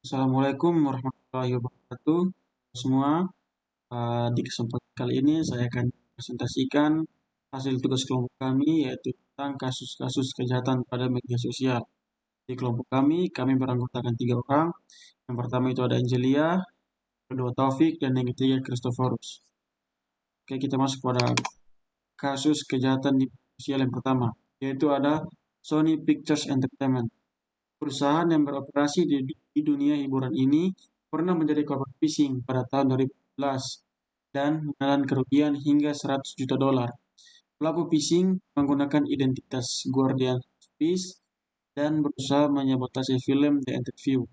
Assalamualaikum warahmatullahi wabarakatuh. Semua, di kesempatan kali ini saya akan presentasikan hasil tugas kelompok kami yaitu tentang kasus-kasus kejahatan pada media sosial. Di kelompok kami beranggotakan 3 orang. Yang pertama itu ada Angelia, kedua Taufik, dan yang ketiga Christophorus. Oke, kita masuk pada kasus kejahatan di media sosial yang pertama, yaitu ada Sony Pictures Entertainment. Perusahaan yang beroperasi di dunia hiburan ini pernah menjadi korban phishing pada tahun 2011 dan menelan kerugian hingga 100 juta dolar. Pelaku phishing menggunakan identitas Guardian of Peace dan berusaha menyabotase film The Interview.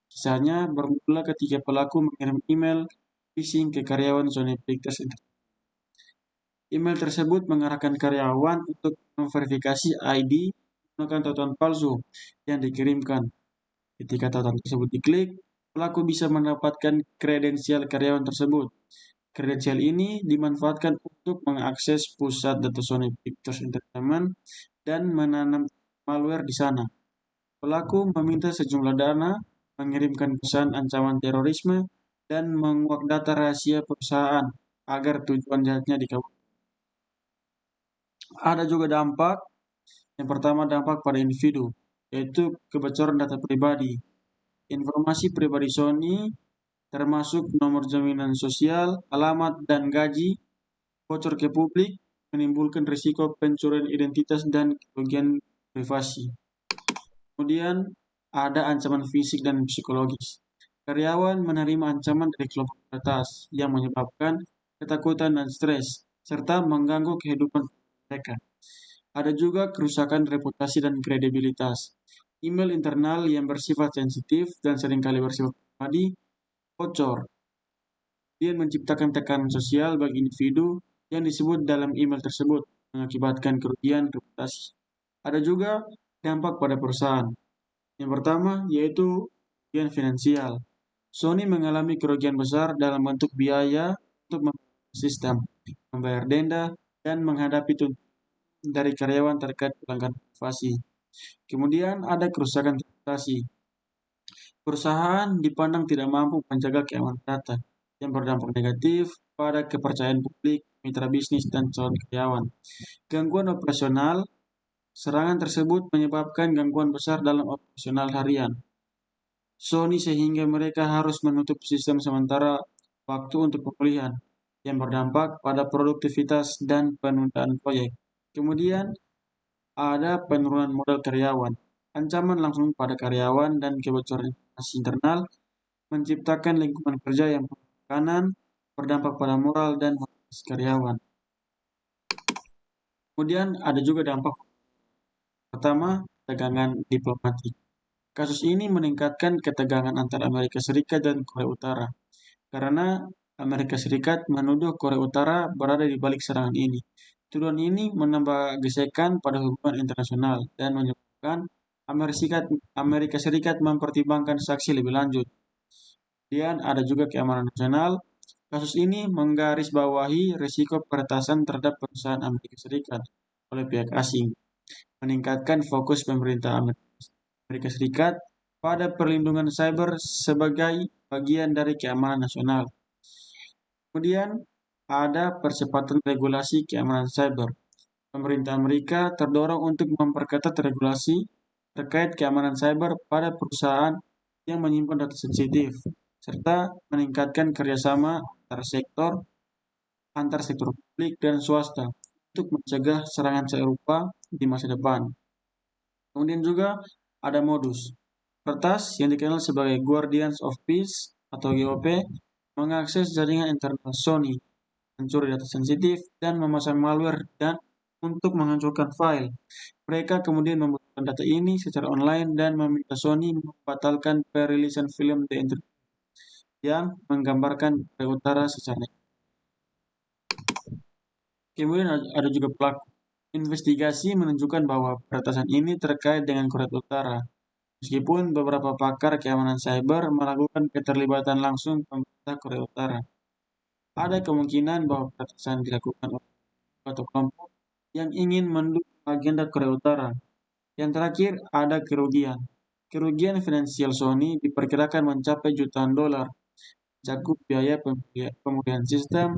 Kisahnya bermula ketika pelaku mengirim email phishing ke karyawan Sony Pictures Entertainment. Email tersebut mengarahkan karyawan untuk memverifikasi ID menggunakan tautan palsu yang dikirimkan. Ketika tautan tersebut diklik, pelaku bisa mendapatkan kredensial karyawan tersebut. Kredensial ini dimanfaatkan untuk mengakses pusat data Sony Pictures Entertainment dan menanam malware di sana. Pelaku meminta sejumlah dana, mengirimkan pesan ancaman terorisme, dan menguak data rahasia perusahaan agar tujuan jahatnya dikabulkan. Ada juga dampak. Yang pertama, dampak pada individu, yaitu kebocoran data pribadi. Informasi pribadi Sony, termasuk nomor jaminan sosial, alamat, dan gaji, bocor ke publik, menimbulkan risiko pencurian identitas dan kerugian privasi. Kemudian, ada ancaman fisik dan psikologis. Karyawan menerima ancaman dari kelompok atas yang menyebabkan ketakutan dan stres, serta mengganggu kehidupan mereka. Ada juga kerusakan reputasi dan kredibilitas. Email internal yang bersifat sensitif dan seringkali bersifat pribadi bocor. Dia menciptakan tekanan sosial bagi individu yang disebut dalam email tersebut, mengakibatkan kerugian reputasi. Ada juga dampak pada perusahaan. Yang pertama yaitu kerugian finansial. Sony mengalami kerugian besar dalam bentuk biaya untuk memperbaiki sistem, membayar denda, dan menghadapi tuntutan dari karyawan terkait pelanggaran privasi. Kemudian ada kerusakan reputasi. Perusahaan dipandang tidak mampu menjaga keamanan data, yang berdampak negatif pada kepercayaan publik, mitra bisnis, dan calon karyawan. Gangguan operasional. Serangan tersebut menyebabkan gangguan besar dalam operasional harian Sony sehingga mereka harus menutup sistem sementara waktu untuk pemulihan, yang berdampak pada produktivitas dan penundaan proyek. Kemudian ada penurunan modal karyawan. Ancaman langsung pada karyawan dan kebocoran informasi internal menciptakan lingkungan kerja yang penuh tekanan, berdampak pada moral dan motivasi karyawan. Kemudian ada juga dampak pertama, tegangan diplomatik. Kasus ini meningkatkan ketegangan antara Amerika Serikat dan Korea Utara, karena Amerika Serikat menuduh Korea Utara berada di balik serangan ini. Tuduhan ini menambah gesekan pada hubungan internasional dan menyebabkan Amerika Serikat mempertimbangkan saksi lebih lanjut. Kemudian ada juga keamanan nasional. Kasus ini menggarisbawahi risiko peretasan terhadap perusahaan Amerika Serikat oleh pihak asing, meningkatkan fokus pemerintah Amerika Serikat pada perlindungan cyber sebagai bagian dari keamanan nasional. Kemudian ada percepatan regulasi keamanan cyber. Pemerintah Amerika terdorong untuk memperketat regulasi terkait keamanan cyber pada perusahaan yang menyimpan data sensitif, serta meningkatkan kerjasama antar sektor publik dan swasta untuk mencegah serangan serupa di masa depan. Kemudian juga ada modus. Peretas yang dikenal sebagai Guardians of Peace atau GOP mengakses jaringan internal Sony, mencuri data sensitif, dan memasang malware dan untuk menghancurkan file. Mereka kemudian membutuhkan data ini secara online dan meminta Sony membatalkan perilisan film The Interview yang menggambarkan Korea Utara secara negatif. Kemudian ada juga pelaku. Investigasi menunjukkan bahwa peretasan ini terkait dengan Korea Utara, meskipun beberapa pakar keamanan cyber melakukan keterlibatan langsung pemerintah Korea Utara. Ada kemungkinan bahwa peretasan dilakukan oleh atau kelompok yang ingin mendukung agenda Korea Utara. Yang terakhir, ada kerugian. Kerugian finansial Sony diperkirakan mencapai jutaan dolar, cakup biaya pemulihan sistem,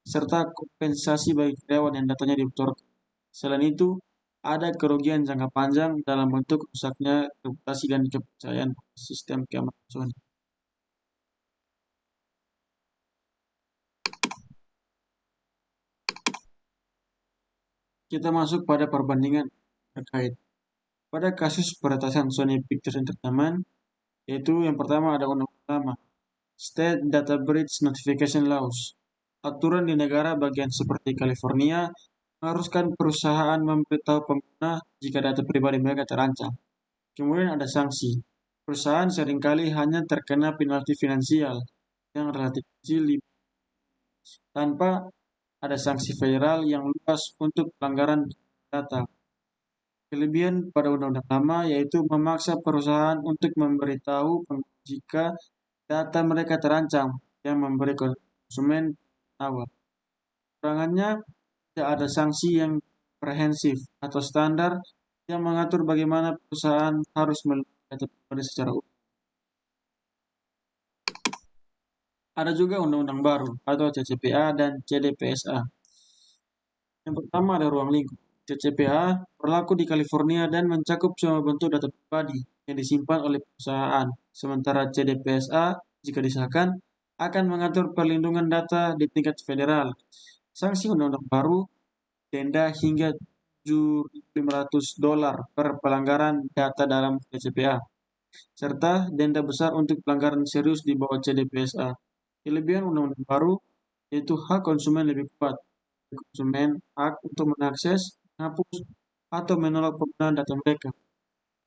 serta kompensasi bagi karyawan yang datanya dibocorkan. Selain itu, ada kerugian jangka panjang dalam bentuk rusaknya reputasi dan kepercayaan sistem keamanan Sony. Kita masuk pada perbandingan terkait. Pada kasus peretasan Sony Pictures Entertainment, yaitu yang pertama ada undang-undang lama, State Data Breach Notification Laws. Aturan di negara bagian seperti California mengharuskan perusahaan memberitahu pengguna jika data pribadi mereka terancam. Kemudian ada sanksi. Perusahaan seringkali hanya terkena penalti finansial yang relatif kecil tanpa ada sanksi federal yang luas untuk pelanggaran data. Kelebihan pada undang-undang lama yaitu memaksa perusahaan untuk memberitahu jika data mereka terancam yang memberi konsumen awal. Kekurangannya, tidak ada sanksi yang komprehensif atau standar yang mengatur bagaimana perusahaan harus melindungi data pribadi secara umum. Ada juga undang-undang baru atau CCPA dan CDPSA. Yang pertama ada ruang lingkup. CCPA berlaku di California dan mencakup semua bentuk data pribadi yang disimpan oleh perusahaan. Sementara CDPSA, jika disahkan, akan mengatur perlindungan data di tingkat federal. Sanksi undang-undang baru, denda hingga $7.500 per pelanggaran data dalam CCPA, serta denda besar untuk pelanggaran serius di bawah CDPSA. Kelebihan undang-undang baru yaitu hak konsumen lebih kuat. Konsumen hak untuk mengakses, menghapus, atau menolak penggunaan data mereka.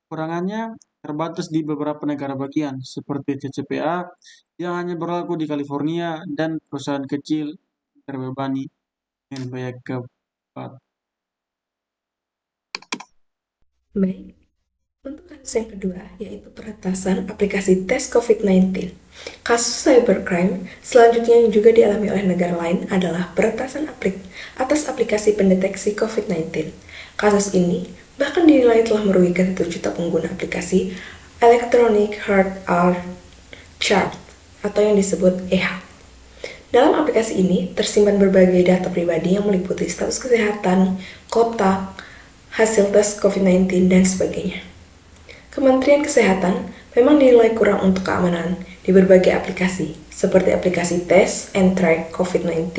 Kekurangannya terbatas di beberapa negara bagian, seperti CCPA yang hanya berlaku di California dan perusahaan kecil terbebani dengan biaya keempat. Baik, untuk kasus yang kedua, yaitu peretasan aplikasi tes COVID-19. Kasus cybercrime selanjutnya yang juga dialami oleh negara lain adalah peretasan atas aplikasi pendeteksi COVID-19. Kasus ini bahkan dinilai telah merugikan 1 juta pengguna aplikasi Electronic Health Chart atau yang disebut EHA. Dalam aplikasi ini tersimpan berbagai data pribadi yang meliputi status kesehatan, kontak, hasil tes COVID-19, dan sebagainya. Kementerian Kesehatan memang dinilai kurang untuk keamanan di berbagai aplikasi, seperti aplikasi tes and track COVID-19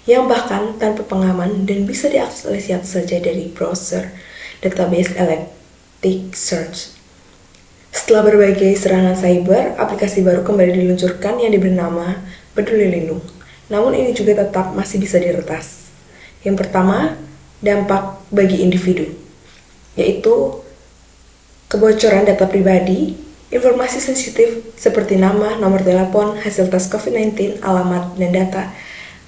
yang bahkan tanpa pengaman dan bisa diakses oleh siapa saja dari browser database Elasticsearch. Setelah berbagai serangan cyber, aplikasi baru kembali diluncurkan yang diberi nama Peduli Lindung. Namun ini juga tetap masih bisa diretas. Yang pertama, dampak bagi individu, yaitu kebocoran data pribadi, informasi sensitif seperti nama, nomor telepon, hasil tes COVID-19, alamat, dan data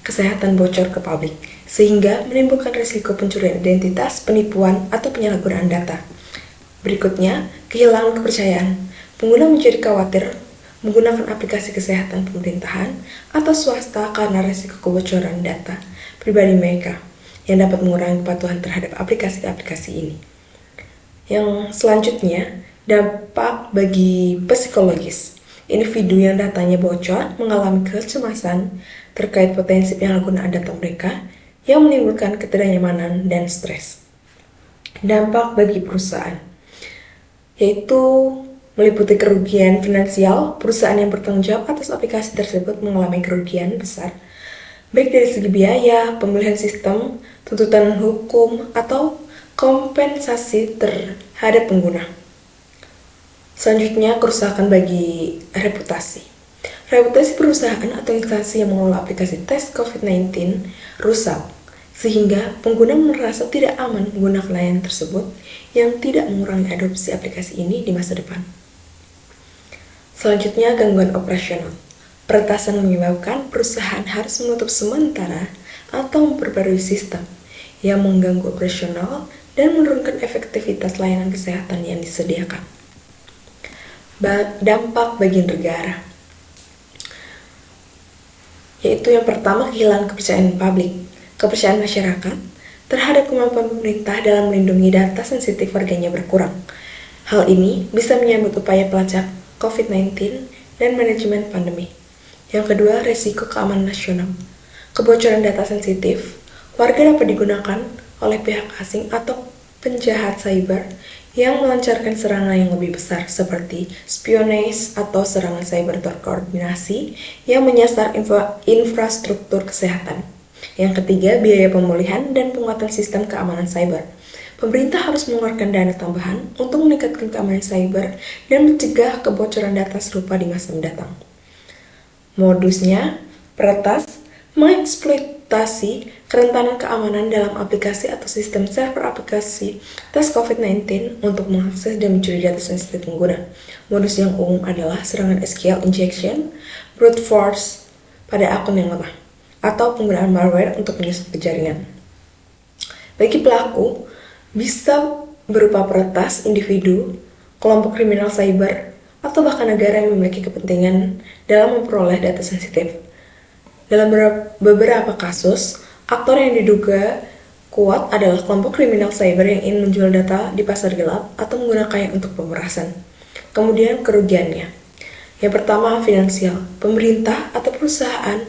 kesehatan bocor ke publik, sehingga menimbulkan risiko pencurian identitas, penipuan, atau penyalahgunaan data. Berikutnya, kehilangan kepercayaan. Pengguna menjadi khawatir menggunakan aplikasi kesehatan pemerintahan atau swasta karena risiko kebocoran data pribadi mereka, yang dapat mengurangi kepatuhan terhadap aplikasi-aplikasi ini. Yang selanjutnya, dampak bagi psikologis. Individu yang datanya bocor mengalami kecemasan terkait potensi penyalahgunaan data mereka yang menimbulkan ketidaknyamanan dan stres. Dampak bagi perusahaan, yaitu meliputi kerugian finansial. Perusahaan yang bertanggung jawab atas aplikasi tersebut mengalami kerugian besar, baik dari segi biaya, pemulihan sistem, tuntutan hukum, atau kompensasi terhadap pengguna. Selanjutnya, kerusakan bagi reputasi. Reputasi perusahaan atau instansi yang mengelola aplikasi tes COVID-19 rusak, sehingga pengguna merasa tidak aman menggunakan layanan tersebut yang tidak mengurangi adopsi aplikasi ini di masa depan. Selanjutnya, gangguan operasional. Peretasan menyebabkan perusahaan harus menutup sementara atau memperbarui sistem yang mengganggu operasional dan menurunkan efektivitas layanan kesehatan yang disediakan. Dampak bagi negara, yaitu yang pertama, kehilangan kepercayaan publik. Kepercayaan masyarakat terhadap kemampuan pemerintah dalam melindungi data sensitif warganya berkurang. Hal ini bisa menyambut upaya pelacak COVID-19 dan manajemen pandemi. Yang kedua, risiko keamanan nasional. Kebocoran data sensitif, warga dapat digunakan oleh pihak asing atau penjahat cyber yang melancarkan serangan yang lebih besar seperti spionage atau serangan cyber terkoordinasi yang menyasar infrastruktur kesehatan. Yang ketiga, biaya pemulihan dan penguatan sistem keamanan cyber. Pemerintah harus mengeluarkan dana tambahan untuk meningkatkan keamanan cyber dan mencegah kebocoran data serupa di masa mendatang. Modusnya, peretas mengeksploitasi kerentanan keamanan dalam aplikasi atau sistem server aplikasi tes COVID-19 untuk mengakses dan mencuri data sensitif pengguna. Modus yang umum adalah serangan SQL injection, brute force pada akun yang lemah, atau penggunaan malware untuk menyusup ke jaringan. Bagi pelaku, bisa berupa peretas, individu, kelompok kriminal cyber, atau bahkan negara yang memiliki kepentingan dalam memperoleh data sensitif. Dalam beberapa kasus, aktor yang diduga kuat adalah kelompok kriminal cyber yang ingin menjual data di pasar gelap atau menggunakannya untuk pemerasan. Kemudian kerugiannya. Yang pertama, finansial. Pemerintah atau perusahaan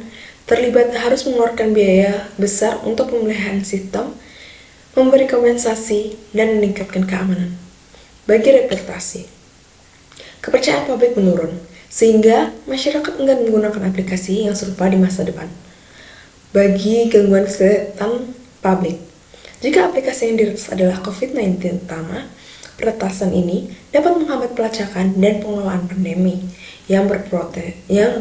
terlibat harus mengeluarkan biaya besar untuk pemeliharaan sistem, memberi kompensasi, dan meningkatkan keamanan. Bagi reputasi, kepercayaan publik menurun, sehingga masyarakat enggan menggunakan aplikasi yang serupa di masa depan. Bagi gangguan kesehatan publik, jika aplikasi yang diretas adalah COVID-19 utama, peretasan ini dapat menghambat pelacakan dan pengelolaan pandemi yang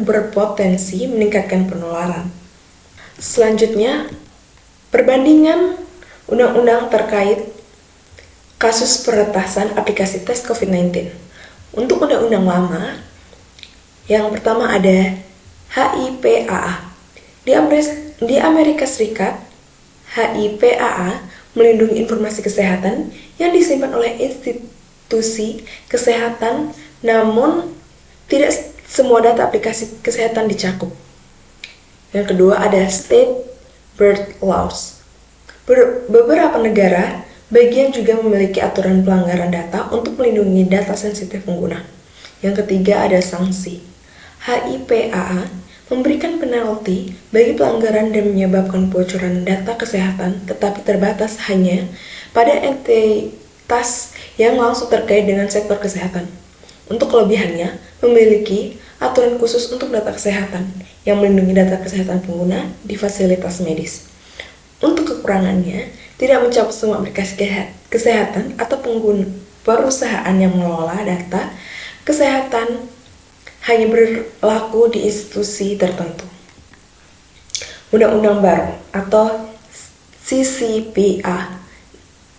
berpotensi meningkatkan penularan. Selanjutnya, perbandingan undang-undang terkait kasus peretasan aplikasi tes COVID-19. Untuk undang-undang lama, yang pertama ada HIPAA. Di Amerika Serikat, HIPAA melindungi informasi kesehatan yang disimpan oleh institusi kesehatan, namun tidak semua data aplikasi kesehatan dicakup. Yang kedua ada State Bird Laws. Beberapa negara bagian juga memiliki aturan pelanggaran data untuk melindungi data sensitif pengguna. Yang ketiga ada sanksi. HIPAA memberikan penalti bagi pelanggaran dan menyebabkan bocoran data kesehatan, tetapi terbatas hanya pada entitas yang langsung terkait dengan sektor kesehatan. Untuk kelebihannya, memiliki aturan khusus untuk data kesehatan yang melindungi data kesehatan pengguna di fasilitas medis. Untuk kekurangannya, tidak mencakup semua aplikasi kesehatan atau perusahaan yang mengelola data kesehatan, hanya berlaku di institusi tertentu. Undang-undang baru atau CCPA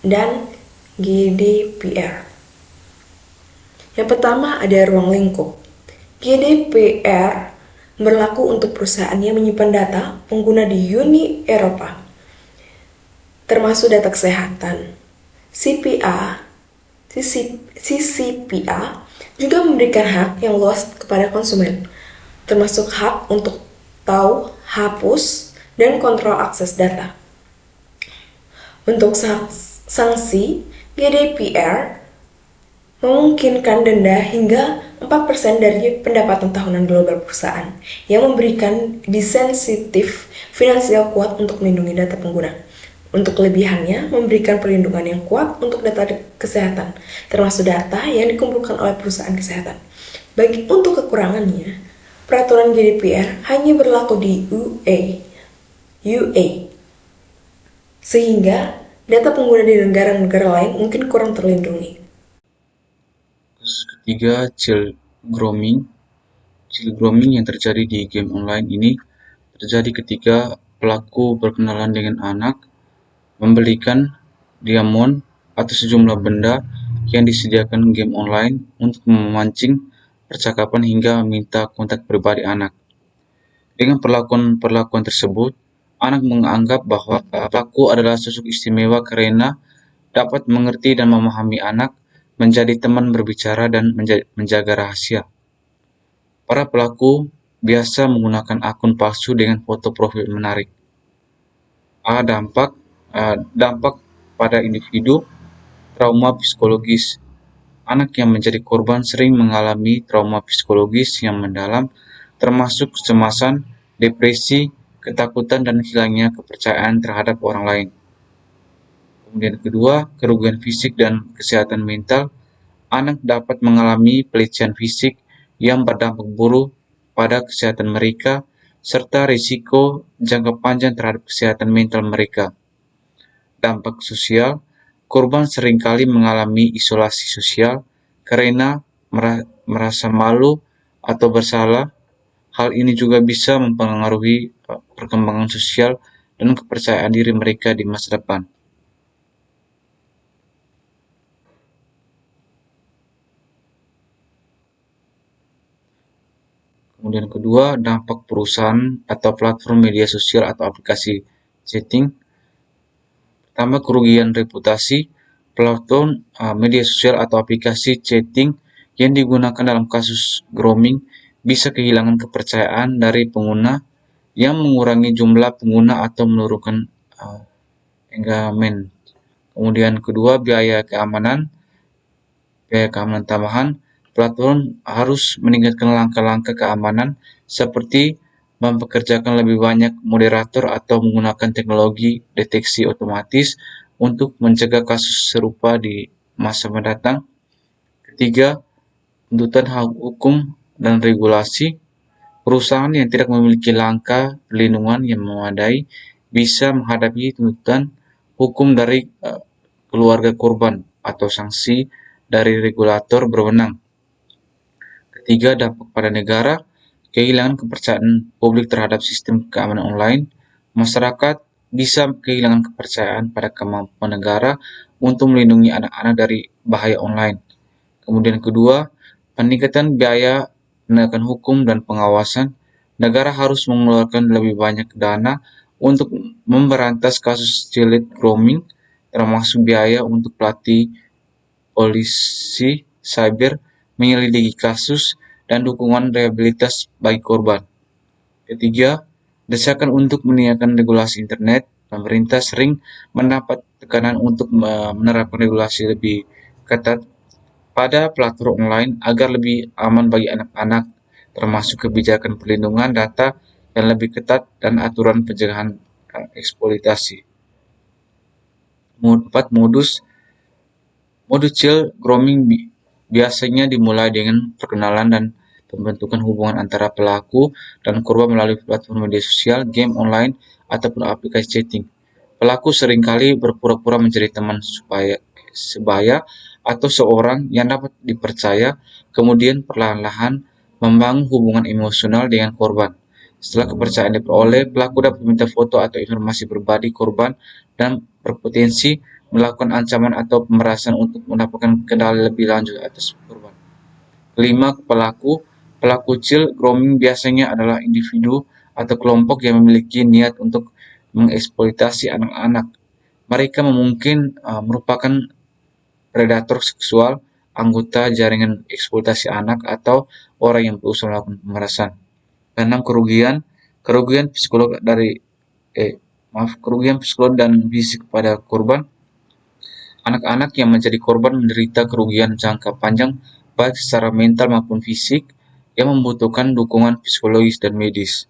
dan GDPR. Yang pertama ada ruang lingkup. GDPR berlaku untuk perusahaan yang menyimpan data pengguna di Uni Eropa, termasuk data kesehatan. CCPA juga memberikan hak yang luas kepada konsumen, termasuk hak untuk tahu, hapus, dan kontrol akses data. Untuk sanksi, GDPR memungkinkan denda hingga 4% dari pendapatan tahunan global perusahaan yang memberikan disensitif finansial kuat untuk melindungi data pengguna. Untuk kelebihannya, memberikan perlindungan yang kuat untuk data kesehatan, termasuk data yang dikumpulkan oleh perusahaan kesehatan. Untuk kekurangannya, peraturan GDPR hanya berlaku di UA, sehingga data pengguna di negara-negara lain mungkin kurang terlindungi. Kasus ketiga, child grooming. Child grooming yang terjadi di game online ini terjadi ketika pelaku berkenalan dengan anak, membelikan diamond atau sejumlah benda yang disediakan game online untuk memancing percakapan hingga meminta kontak pribadi anak. Dengan perlakuan tersebut, anak menganggap bahwa pelaku adalah sosok istimewa karena dapat mengerti dan memahami anak, menjadi teman berbicara dan menjaga rahasia. Para pelaku biasa menggunakan akun palsu dengan foto profil menarik. Dampak pada individu, trauma psikologis. Anak yang menjadi korban sering mengalami trauma psikologis yang mendalam, termasuk kecemasan, depresi, ketakutan, dan hilangnya kepercayaan terhadap orang lain. Kemudian kedua, kerugian fisik dan kesehatan mental. Anak dapat mengalami pelecehan fisik yang berdampak buruk pada kesehatan mereka, serta risiko jangka panjang terhadap kesehatan mental mereka. Dampak sosial, korban seringkali mengalami isolasi sosial karena merasa malu atau bersalah. Hal ini juga bisa mempengaruhi perkembangan sosial dan kepercayaan diri mereka di masa depan. Kemudian kedua, dampak perusahaan atau platform media sosial atau aplikasi chatting. Pertama, kerugian reputasi. Platform media sosial atau aplikasi chatting yang digunakan dalam kasus grooming bisa kehilangan kepercayaan dari pengguna, yang mengurangi jumlah pengguna atau menurunkan engagement. Kemudian kedua, biaya keamanan tambahan. Platform harus meningkatkan langkah-langkah keamanan seperti mempekerjakan lebih banyak moderator atau menggunakan teknologi deteksi otomatis untuk mencegah kasus serupa di masa mendatang. Ketiga, tuntutan hukum dan regulasi. Perusahaan yang tidak memiliki langkah perlindungan yang memadai bisa menghadapi tuntutan hukum dari keluarga korban atau sanksi dari regulator berwenang. Ketiga, dampak pada negara. Kehilangan kepercayaan publik terhadap sistem keamanan online. Masyarakat bisa kehilangan kepercayaan pada kemampuan negara untuk melindungi anak-anak dari bahaya online. Kemudian kedua, peningkatan biaya penegakan hukum dan pengawasan. Negara harus mengeluarkan lebih banyak dana untuk memberantas kasus child grooming, termasuk biaya untuk pelatih polisi cyber, menyelidiki kasus, dan dukungan rehabilitas bagi korban. Ketiga, desakan untuk meningkatkan regulasi internet. Pemerintah sering mendapat tekanan untuk menerapkan regulasi lebih ketat pada platform online agar lebih aman bagi anak-anak, termasuk kebijakan perlindungan data yang lebih ketat dan aturan pencegahan eksploitasi. 4. Modus child grooming biasanya dimulai dengan perkenalan dan pembentukan hubungan antara pelaku dan korban melalui platform media sosial, game online, ataupun aplikasi chatting. Pelaku seringkali berpura-pura menjadi teman sebaya atau seorang yang dapat dipercaya, kemudian perlahan-lahan membangun hubungan emosional dengan korban. Setelah kepercayaan diperoleh, pelaku dapat meminta foto atau informasi pribadi korban dan berpotensi melakukan ancaman atau pemerasan untuk mendapatkan kendali lebih lanjut atas korban. Kelima, pelaku child grooming biasanya adalah individu atau kelompok yang memiliki niat untuk mengeksploitasi anak-anak. Mereka mungkin merupakan predator seksual, anggota jaringan eksploitasi anak, atau orang yang berusaha melakukan pemerasan. Keenam, kerugian psikolog dan fisik pada korban. Anak-anak yang menjadi korban menderita kerugian jangka panjang baik secara mental maupun fisik yang membutuhkan dukungan psikologis dan medis.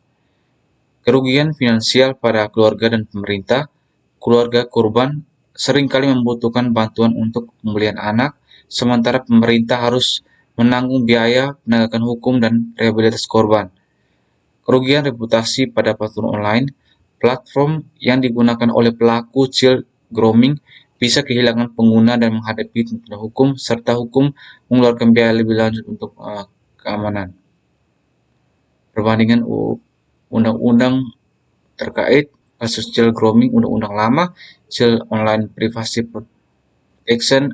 Kerugian finansial pada keluarga dan pemerintah. Keluarga korban seringkali membutuhkan bantuan untuk pembelian anak, sementara pemerintah harus menanggung biaya penegakan hukum dan rehabilitasi korban. Kerugian reputasi pada platform online. Platform yang digunakan oleh pelaku child grooming bisa kehilangan pengguna dan menghadapi tuntutan hukum, serta hukum mengeluarkan biaya lebih lanjut untuk keamanan. Perbandingan undang-undang terkait kasus child grooming, undang-undang lama, Child Online Privacy Protection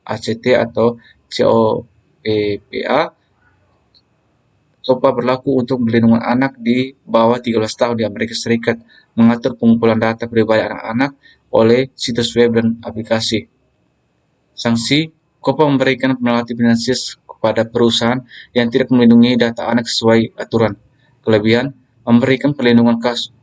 (ACT) atau COPPA, berlaku untuk perlindungan anak di bawah 13 tahun di Amerika Serikat, mengatur pengumpulan data pribadi anak-anak oleh situs web dan aplikasi. Sanksi, COPPA memberikan penalti finansial kepada perusahaan yang tidak melindungi data anak sesuai aturan. Kelebihan, memberikan perlindungan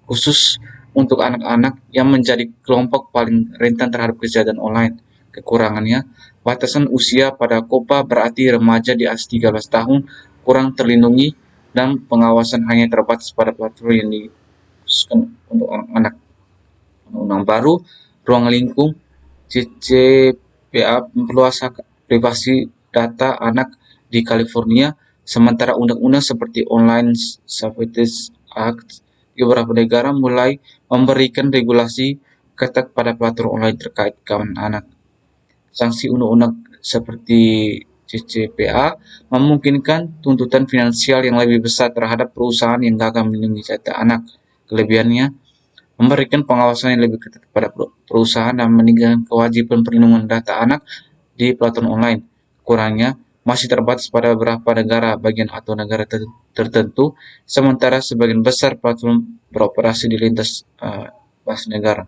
khusus untuk anak-anak yang menjadi kelompok paling rentan terhadap kejahatan online. Kekurangannya, batasan usia pada KOPA berarti remaja di atas 13 tahun kurang terlindungi dan pengawasan hanya terbatas pada platform yang dikhususkan untuk anak-anak. Undang-undang baru ruang lingkup CCPA memperluas hak privasi data anak di California, sementara undang-undang seperti Online Services Act di beberapa negara mulai memberikan regulasi ketat pada platform online terkait keamanan anak. Sanksi undang-undang seperti CCPA memungkinkan tuntutan finansial yang lebih besar terhadap perusahaan yang gagal melindungi data anak. Kelebihannya, memberikan pengawasan yang lebih ketat kepada perusahaan dan meninggalkan kewajiban perlindungan data anak di platform online. Kurangnya, masih terbatas pada beberapa negara bagian atau negara tertentu, sementara sebagian besar platform beroperasi di lintas negara.